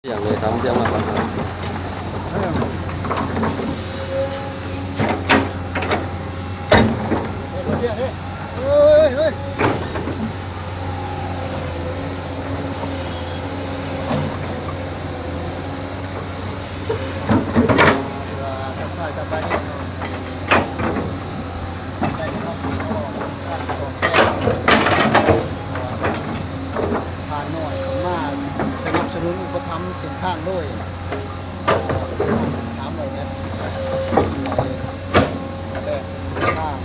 อย่างเลยทำเรื่องมาครับผ่านหน่อยมาสนับสนุนอุปถัมภ์เส้นทางด้วยถามเลยนะแต่ข้าง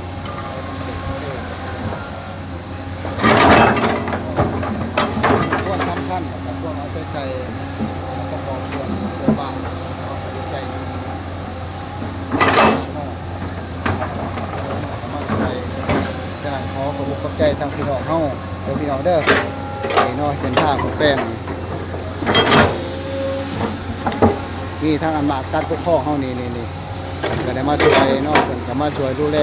พวกทำขั้นกับพวกเอาใจใจแล้วก็บอกส่วนตัวบ้างเอาใจใจมาใส่จะขอขอบคุณใจทางพี่น้องเฮาเดี๋ยวพี่น้องเด้อนี่เนาะเส้นทางของแป้งมีทางอำนาจการปกครองเฮานี่ก็ได้มาช่วยเนาะเพิ่นก็มาช่วยดูแล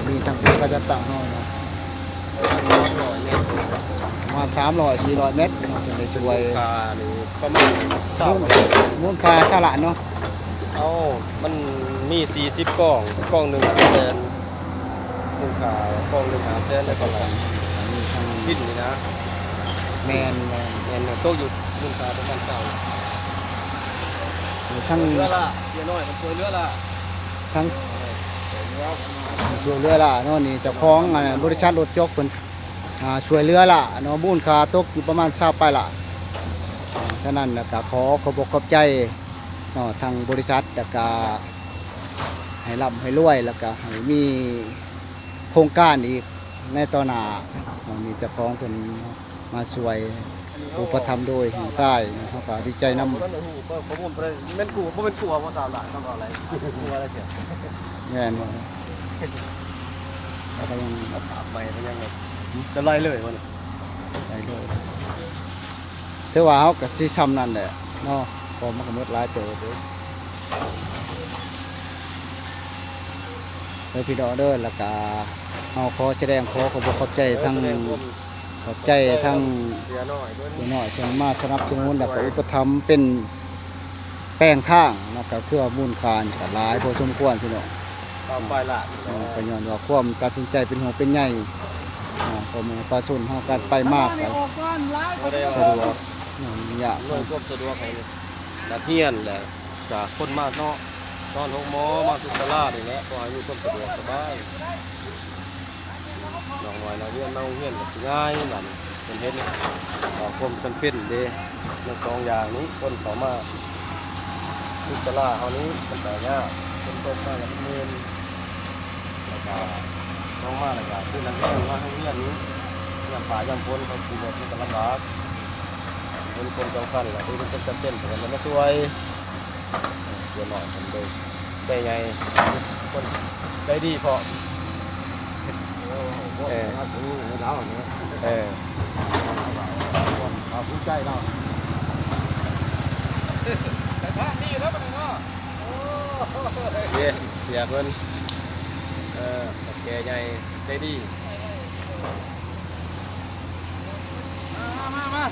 มีทางเพิ่นก็จะตั้งเฮาเนาะประมาณ300-400 เมตรเนาะจึงได้ช่วย กาหรือประมาณสาม มูลค่าสาระเนาะ เอามันมี40กล่องกล่องหนึ่ง500,000มูลค่ากล่องหนึ่ง500,000ได้ประมาณ อันนี้ทาง พิษนี่นะ แมน เงินตกอยู่มูลค่าประมาณเท่า ทั้ง เรือละเสียน้อยมันช่วยเรือละ ทั้งช่วยเรือละเนาะนี่เจ้าของบริษัทรถยกเพิ่นช่วยเรือละเนาะมูลค่าตกอยู่ประมาณ20ไปละฉะนั้นแล้วก็ขอบคุณขอบใจเนาะทางบริษัทแล้วก็ให้ร่ำให้รวยแล้วก็ให้มีโครงการอีกในต่อหน้าเนาะนี่เจ้าของเพิ่นมาช่วยอุปถัมภ์โดยหิ้งทรายเฮาก็ดีใจนำ ผมเป็นกูบ่เป็นกูว่าตามหลักต้องอะไรกูอะไรเสีย แม่นบ่แล้วก็ยัง ถามใหม่เป็นยังไงจะไล่เลยวัน ได้เลยถือว่าเฮาก็สิซ้ำนั่นแหละเนาะพอมันก็หมดหลายเติบเด้อพี่น้องเด้อแล้วก็เฮาขอแสดงขอบคุณขอบใจทั้งขอบใจทั้ง เสียน้อยด้วย พี่น้อยที่มาสนับสนุนแล้วก็อุปถัมภ์เป็นแป้งข้างเนาะก็คือว่ามูลค่านี่ก็หลายพอสมควรพี่น้อง ตามปลายหลัก ก็ย้อนว่าความตัดสินใจเป็นหัวเป็นใหญ่ก็มีประชาชนเฮากันไปมากก็สะดวกยาก หน่วยควบสะดวกให้นักเรียนแหละจากคนมากเนาะตอน6 โมงมาทุกตลาดนี่แหละก็ให้มีความสะดวกสบายน้องน้อยนักเรียนมาโรงเรียนก็ง่ายนั่นเป็นเฮ็ดนี่ความจำเป็นเด้ใน2อย่างนี้คนเข้ามาทุกตลาดเฮานี้มันก็ยากคนตกมาแล้วเงินแล้วก็น้องมาแล้วก็คือนักเรียนมาโรงเรียนนี้ยามป่ายามฝนเขาสิบ่มีกำลังรักเป็นคนสำคัญแหละที่เป็นคนจำเป็นเพิ่นมาช่วยเดี๋ยวหน่อยมันเลยใจไงคนใจดีพอเออเออ ผู้ใจเรา แต่ถ้ามีแล้วมันเนาะเย้เสียเพิ่นกับแกใหญ่ใจดีมา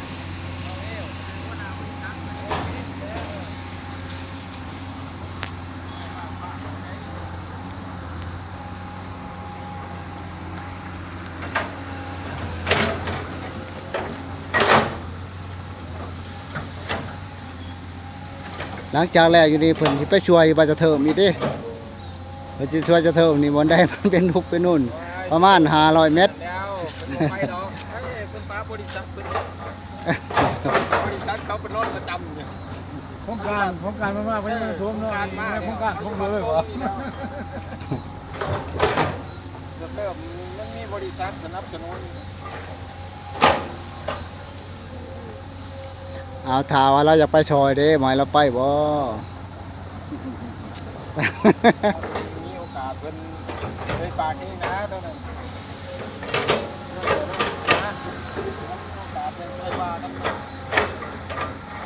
หลังจากแล้วอยู่นี่เพิ่นสิไปช่วยว่าจะเทิมอีกเด้เพิ่นสิช่วยจะเทิมนี่บ่ได้มันเป็นทุกเป็นนู่นประมาณ500 เมตร แล้วเป็นไปดอกเป็นป้าบริษัทเป็นบริษัทเขาเป็นรถประจำเนี่ย โครงการมากๆไปยังท่วมเนาะโครงการท่วมเลยเหรอ เริ่มมันมีบริษัทสนับสนุน เอาถ้าว่าเราอยากไปช่วยเด้หมายเราไปบ่ มีโอกาสเป็นเลยปากเองนะตอนนั้นโอกาสเป็นไปว่ากัน